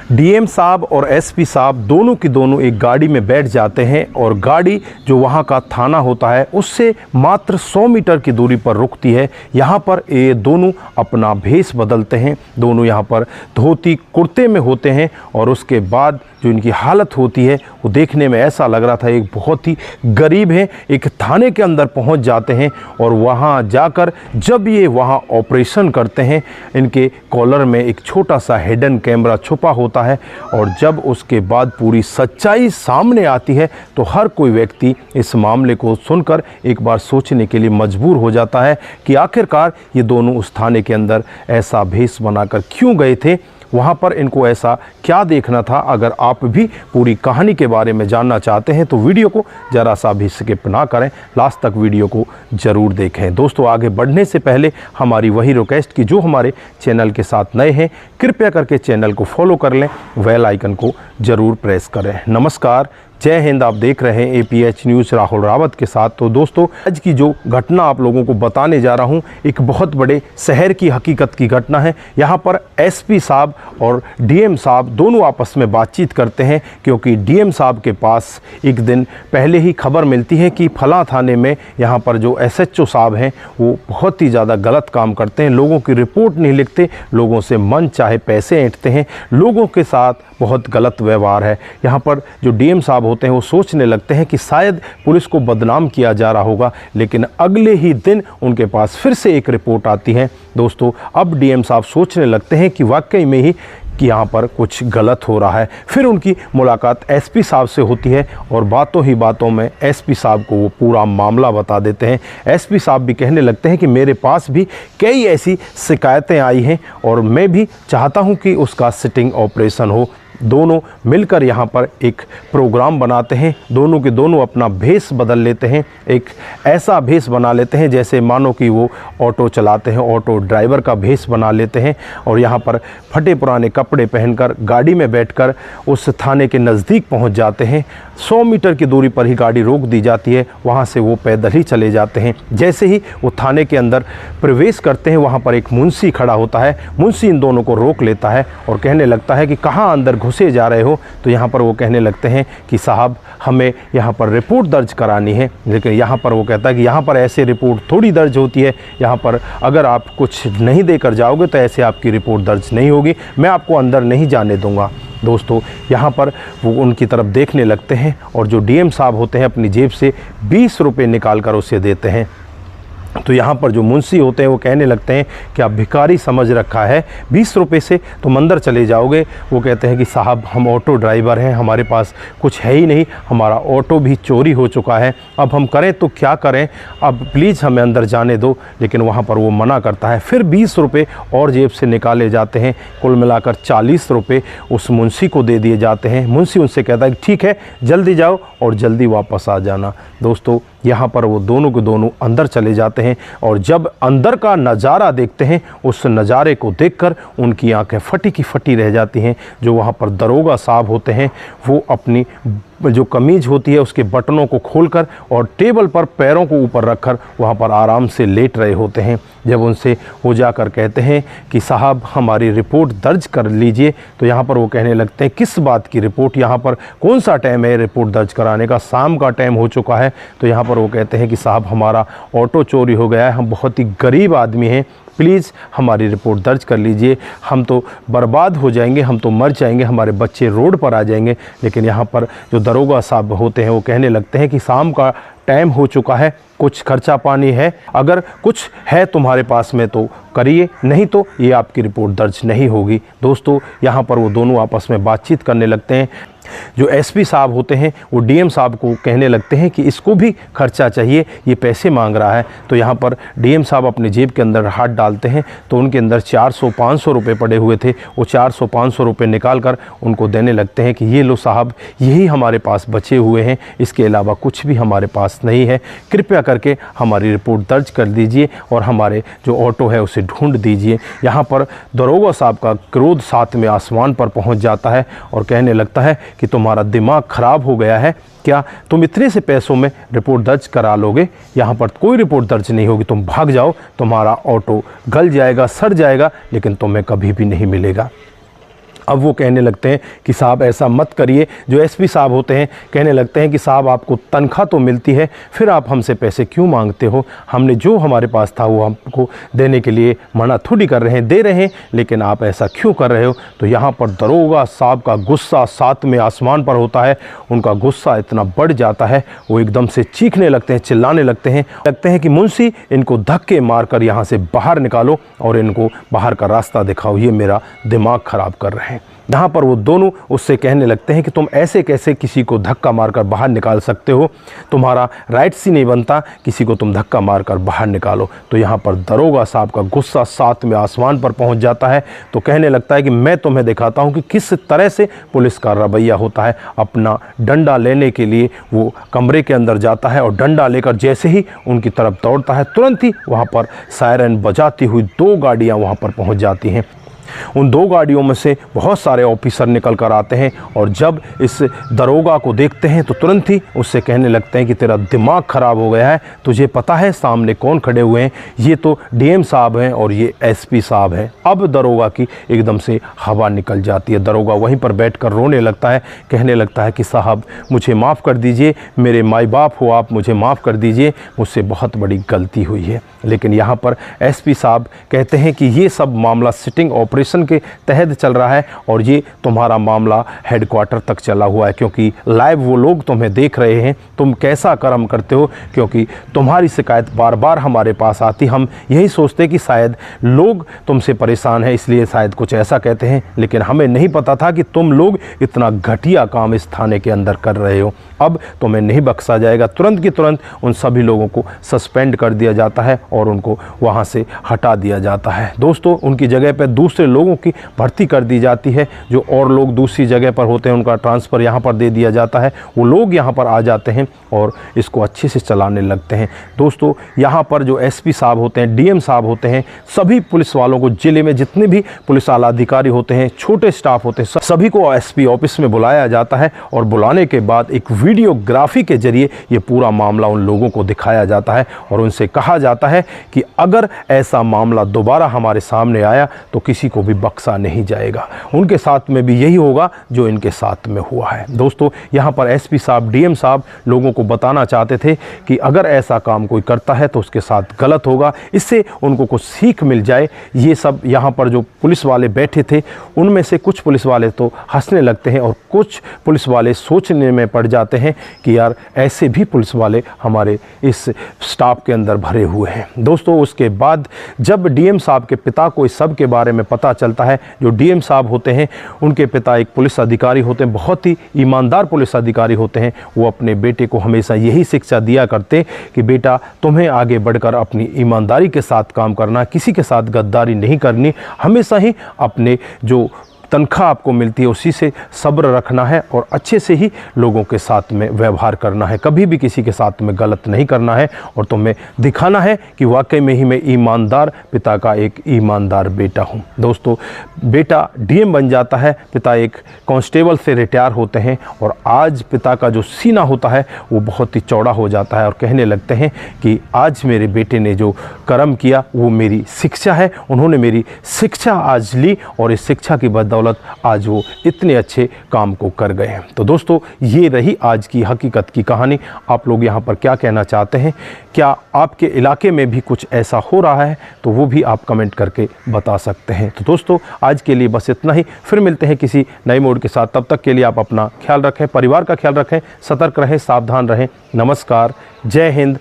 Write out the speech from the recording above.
DM साहब और SP साहब दोनों की दोनों एक गाड़ी में बैठ जाते हैं और गाड़ी जो वहाँ का थाना होता है उससे मात्र 100 मीटर की दूरी पर रुकती है। यहाँ पर ये दोनों अपना भेष बदलते हैं, दोनों यहाँ पर धोती कुर्ते में होते हैं और उसके बाद जो इनकी हालत होती है वो देखने में ऐसा लग रहा था एक बहुत ही गरीब है। एक थाने के अंदर पहुंच जाते हैं और वहां जाकर जब ये वहां ऑपरेशन करते हैं, इनके कॉलर में एक छोटा सा हिडन कैमरा छुपा होता है और जब उसके बाद पूरी सच्चाई सामने आती है तो हर कोई व्यक्ति इस मामले को सुनकर एक बार सोचने के लिए मजबूर हो जाता है कि आखिरकार ये दोनों उस थाने के अंदर ऐसा भेष बनाकर क्यों गए थे, वहाँ पर इनको ऐसा क्या देखना था। अगर आप भी पूरी कहानी के बारे में जानना चाहते हैं तो वीडियो को ज़रा सा भी स्किप ना करें, लास्ट तक वीडियो को ज़रूर देखें। दोस्तों, आगे बढ़ने से पहले हमारी वही रिक्वेस्ट कि जो हमारे चैनल के साथ नए हैं कृपया करके चैनल को फॉलो कर लें, बेल आइकन को ज़रूर प्रेस करें। नमस्कार, जय हिंद। आप देख रहे हैं APH न्यूज़ राहुल रावत के साथ। तो दोस्तों, आज की जो घटना आप लोगों को बताने जा रहा हूं एक बहुत बड़े शहर की हकीकत की घटना है। यहां पर SP साहब और DM साहब दोनों आपस में बातचीत करते हैं क्योंकि DM साहब के पास एक दिन पहले ही खबर मिलती है कि फलां थाने में यहां पर जो SHO साहब हैं वो बहुत ही ज़्यादा गलत काम करते हैं, लोगों की रिपोर्ट नहीं लिखते, लोगों से मन चाहे पैसे ऐंठते हैं, लोगों के साथ बहुत गलत व्यवहार है। यहाँ पर जो DM साहब होते हैं वो सोचने लगते हैं कि शायद पुलिस को बदनाम किया जा रहा होगा, लेकिन अगले ही दिन उनके पास फिर से एक रिपोर्ट आती है। दोस्तों, अब DM साहब सोचने लगते हैं कि वाकई में ही कि यहाँ पर कुछ गलत हो रहा है। फिर उनकी मुलाकात SP साहब से होती है और बातों ही बातों में SP साहब को वो पूरा मामला बता देते हैं। SP साहब भी कहने लगते हैं कि मेरे पास भी कई ऐसी शिकायतें आई हैं और मैं भी चाहता हूँ कि उसका सिटिंग ऑपरेशन हो। दोनों मिलकर यहाँ पर एक प्रोग्राम बनाते हैं, दोनों के दोनों अपना भेष बदल लेते हैं, एक ऐसा भेष बना लेते हैं जैसे मानो कि वो ऑटो चलाते हैं, ऑटो ड्राइवर का भेष बना लेते हैं और यहाँ पर फटे पुराने कपड़े पहनकर गाड़ी में बैठकर उस थाने के नज़दीक पहुँच जाते हैं। 100 मीटर की दूरी पर ही गाड़ी रोक दी जाती है, वहाँ से वो पैदल ही चले जाते हैं। जैसे ही वो थाने के अंदर प्रवेश करते हैं वहाँ पर एक मुंशी खड़ा होता है। मुंशी इन दोनों को रोक लेता है और कहने लगता है कि कहाँ अंदर घुसे जा रहे हो। तो यहाँ पर वो कहने लगते हैं कि साहब हमें यहाँ पर रिपोर्ट दर्ज करानी है। लेकिन यहाँ पर वो कहता है कि यहाँ पर ऐसे रिपोर्ट थोड़ी दर्ज होती है, यहाँ पर अगर आप कुछ नहीं देकर जाओगे तो ऐसे आपकी रिपोर्ट दर्ज नहीं होगी, मैं आपको अंदर नहीं जाने दूँगा। दोस्तों, यहाँ पर वो उनकी तरफ देखने लगते हैं और जो DM साहब होते हैं अपनी जेब से 20 रुपये निकाल कर उसे देते हैं। तो यहाँ पर जो मुंशी होते हैं वो कहने लगते हैं कि आप भिखारी समझ रखा है, 20 रुपये से तुम अंदर चले जाओगे। वो कहते हैं कि साहब हम ऑटो ड्राइवर हैं, हमारे पास कुछ है ही नहीं, हमारा ऑटो भी चोरी हो चुका है, अब हम करें तो क्या करें, अब प्लीज़ हमें अंदर जाने दो। लेकिन वहाँ पर वो मना करता है। फिर 20 रुपये और जेब से निकाले जाते हैं, कुल मिलाकर 40 रुपये उस मुंशी को दे दिए जाते हैं। मुंशी उनसे कहता है कि ठीक है, जल्दी जाओ और जल्दी वापस आ जाना। दोस्तों, यहाँ पर वो दोनों के दोनों अंदर चले जाते हैं और जब अंदर का नज़ारा देखते हैं उस नज़ारे को देखकर उनकी आंखें फटी की फटी रह जाती हैं। जो वहाँ पर दरोगा साहब होते हैं वो अपनी जो कमीज़ होती है उसके बटनों को खोलकर और टेबल पर पैरों को ऊपर रखकर वहाँ पर आराम से लेट रहे होते हैं। जब उनसे वो जाकर कहते हैं कि साहब हमारी रिपोर्ट दर्ज कर लीजिए, तो यहाँ पर वो कहने लगते हैं किस बात की रिपोर्ट, यहाँ पर कौन सा टाइम है रिपोर्ट दर्ज कराने का, शाम का टाइम हो चुका है। तो यहाँ पर वो कहते हैं कि साहब हमारा ऑटो चोरी हो गया है, हम बहुत ही गरीब आदमी हैं, प्लीज़ हमारी रिपोर्ट दर्ज कर लीजिए, हम तो बर्बाद हो जाएंगे, हम तो मर जाएंगे, हमारे बच्चे रोड पर आ जाएंगे। लेकिन यहाँ पर जो दरोगा साहब होते हैं वो कहने लगते हैं कि शाम का टाइम हो चुका है, कुछ खर्चा पानी है, अगर कुछ है तुम्हारे पास में तो करिए, नहीं तो ये आपकी रिपोर्ट दर्ज नहीं होगी। दोस्तों, यहाँ पर वो दोनों आपस में बातचीत करने लगते हैं। जो SP साहब होते हैं वो DM साहब को कहने लगते हैं कि इसको भी खर्चा चाहिए, ये पैसे मांग रहा है। तो यहाँ पर DM साहब अपने जेब के अंदर हाथ डालते हैं तो उनके अंदर 400-500 रुपये पड़े हुए थे। वो 400-500 रुपये निकाल कर उनको देने लगते हैं कि ये लो साहब, यही हमारे पास बचे हुए हैं, इसके अलावा कुछ भी हमारे पास नहीं है, कृपया करके हमारी रिपोर्ट दर्ज कर दीजिए और हमारे जो ऑटो है उसे ढूंढ दीजिए। यहाँ पर दरोगा साहब का क्रोध साथ में आसमान पर पहुँच जाता है और कहने लगता है कि तुम्हारा दिमाग ख़राब हो गया है क्या, तुम इतने से पैसों में रिपोर्ट दर्ज करा लोगे, यहाँ पर कोई रिपोर्ट दर्ज नहीं होगी, तुम भाग जाओ, तुम्हारा ऑटो गल जाएगा, सड़ जाएगा, लेकिन तुम्हें कभी भी नहीं मिलेगा। अब वो कहने लगते हैं कि साहब ऐसा मत करिए। जो एसपी साहब होते हैं कहने लगते हैं कि साहब आपको तनख्वाह तो मिलती है, फिर आप हमसे पैसे क्यों मांगते हो? हमने जो हमारे पास था वो हमको देने के लिए मना थोड़ी कर रहे हैं, दे रहे हैं, लेकिन आप ऐसा क्यों कर रहे हो? तो यहाँ पर दरोगा साहब का गुस्सा सातवें आसमान पर होता है। उनका गुस्सा इतना बढ़ जाता है, वो एकदम से चीखने लगते हैं, चिल्लाने लगते हैं कि मुंशी इनको धक्के मारकर यहाँ से बाहर निकालो और इनको बाहर का रास्ता दिखाओ, ये मेरा दिमाग ख़राब कर रहे हैं। यहाँ पर वो दोनों उससे कहने लगते हैं कि तुम ऐसे कैसे किसी को धक्का मारकर बाहर निकाल सकते हो? तुम्हारा राइट्स ही नहीं बनता, किसी को तुम धक्का मारकर बाहर निकालो। तो यहाँ पर दरोगा साहब का गुस्सा सातवें आसमान पर पहुँच जाता है। तो कहने लगता है कि मैं तुम्हें दिखाता हूँ कि किस तरह से पुलिस का रवैया होता है। अपना डंडा लेने के लिए वो कमरे के अंदर जाता है और डंडा लेकर जैसे ही उनकी तरफ दौड़ता है, तुरंत ही वहाँ पर सायरन बजाती हुई 2 गाड़ियाँ वहाँ पर पहुँच जाती हैं। उन 2 गाड़ियों में से बहुत सारे ऑफिसर निकल कर आते हैं और जब इस दरोगा को देखते हैं तो तुरंत ही उससे कहने लगते हैं कि तेरा दिमाग ख़राब हो गया है, तुझे पता है सामने कौन खड़े हुए हैं? ये तो डीएम साहब हैं और ये एसपी साहब हैं। अब दरोगा की एकदम से हवा निकल जाती है। दरोगा वहीं पर बैठकर रोने लगता है, कहने लगता है कि साहब मुझे माफ़ कर दीजिए, मेरे माई बाप हो आप, मुझे माफ़ कर दीजिए, मुझसे बहुत बड़ी गलती हुई है। लेकिन यहाँ पर एसपी साहब कहते हैं कि ये सब मामला सिटिंग ऑपरेशन के तहत चल रहा है और ये तुम्हारा मामला हेडक्वार्टर तक चला हुआ है, क्योंकि लाइव वो लोग तुम्हें देख रहे हैं, तुम कैसा कर्म करते हो। क्योंकि तुम्हारी शिकायत बार बार हमारे पास आती, हम यही सोचते कि शायद लोग तुमसे परेशान हैं इसलिए शायद कुछ ऐसा कहते हैं, लेकिन हमें नहीं पता था कि तुम लोग इतना घटिया काम इस थाने के अंदर कर रहे हो। अब तुम्हें नहीं बख्शा जाएगा। तुरंत की तुरंत उन सभी लोगों को सस्पेंड कर दिया जाता है और उनको वहाँ से हटा दिया जाता है। दोस्तों, उनकी जगह पर दूसरे लोगों की भर्ती कर दी जाती है। जो और लोग दूसरी जगह पर होते हैं उनका ट्रांसफ़र यहाँ पर दे दिया जाता है। वो लोग यहाँ पर आ जाते हैं और इसको अच्छे से चलाने लगते हैं। दोस्तों, यहाँ पर जो एसपी साहब होते हैं, डीएम साहब होते हैं, सभी पुलिस वालों को, ज़िले में जितने भी पुलिस आला अधिकारी होते हैं, छोटे स्टाफ होते हैं, सभी को एसपी ऑफिस में बुलाया जाता है और बुलाने के बाद एक वीडियोग्राफी के जरिए ये पूरा मामला उन लोगों को दिखाया जाता है और उनसे कहा जाता है कि अगर ऐसा मामला दोबारा हमारे सामने आया तो किसी को भी बख्शा नहीं जाएगा। उनके साथ में भी यही होगा जो इनके साथ में हुआ है। दोस्तों, यहाँ पर एसपी साहब, डीएम साहब लोगों को बताना चाहते थे कि अगर ऐसा काम कोई करता है तो उसके साथ गलत होगा, इससे उनको कुछ सीख मिल जाए। ये सब यहाँ पर जो पुलिस वाले बैठे थे उनमें से कुछ पुलिस वाले तो हंसने लगते हैं और कुछ पुलिस वाले सोचने में पड़ जाते हैं कि यार ऐसे भी पुलिस वाले हमारे इस स्टाफ के अंदर भरे हुए हैं। दोस्तों, उसके बाद जब डीएम साहब के पिता को इस सब के बारे में पता चलता है, जो डीएम साहब होते हैं उनके पिता एक पुलिस अधिकारी होते हैं, बहुत ही ईमानदार पुलिस अधिकारी होते हैं। वो अपने बेटे को हमेशा यही शिक्षा दिया करते कि बेटा तुम्हें आगे बढ़कर अपनी ईमानदारी के साथ काम करना, किसी के साथ गद्दारी नहीं करनी, हमेशा ही अपने जो तनख्वाह आपको मिलती है उसी से सब्र रखना है और अच्छे से ही लोगों के साथ में व्यवहार करना है, कभी भी किसी के साथ में गलत नहीं करना है और तुम्हें दिखाना है कि वाकई में ही मैं ईमानदार पिता का एक ईमानदार बेटा हूं। दोस्तों, बेटा डीएम बन जाता है, पिता एक कांस्टेबल से रिटायर होते हैं और आज पिता का जो सीना होता है वो बहुत ही चौड़ा हो जाता है और कहने लगते हैं कि आज मेरे बेटे ने जो कर्म किया वो मेरी शिक्षा है, उन्होंने मेरी शिक्षा आज ली और इस शिक्षा की बदौलत आज वो इतने अच्छे काम को कर गए हैं। तो दोस्तों, ये रही आज की हकीकत की कहानी। आप लोग यहाँ पर क्या कहना चाहते हैं? क्या आपके इलाके में भी कुछ ऐसा हो रहा है? तो वो भी आप कमेंट करके बता सकते हैं। तो दोस्तों, आज के लिए बस इतना ही, फिर मिलते हैं किसी नए मोड के साथ। तब तक के लिए आप अपना ख्याल रखें, परिवार का ख्याल रखें, सतर्क रहें, सावधान रहें। नमस्कार, जय हिंद,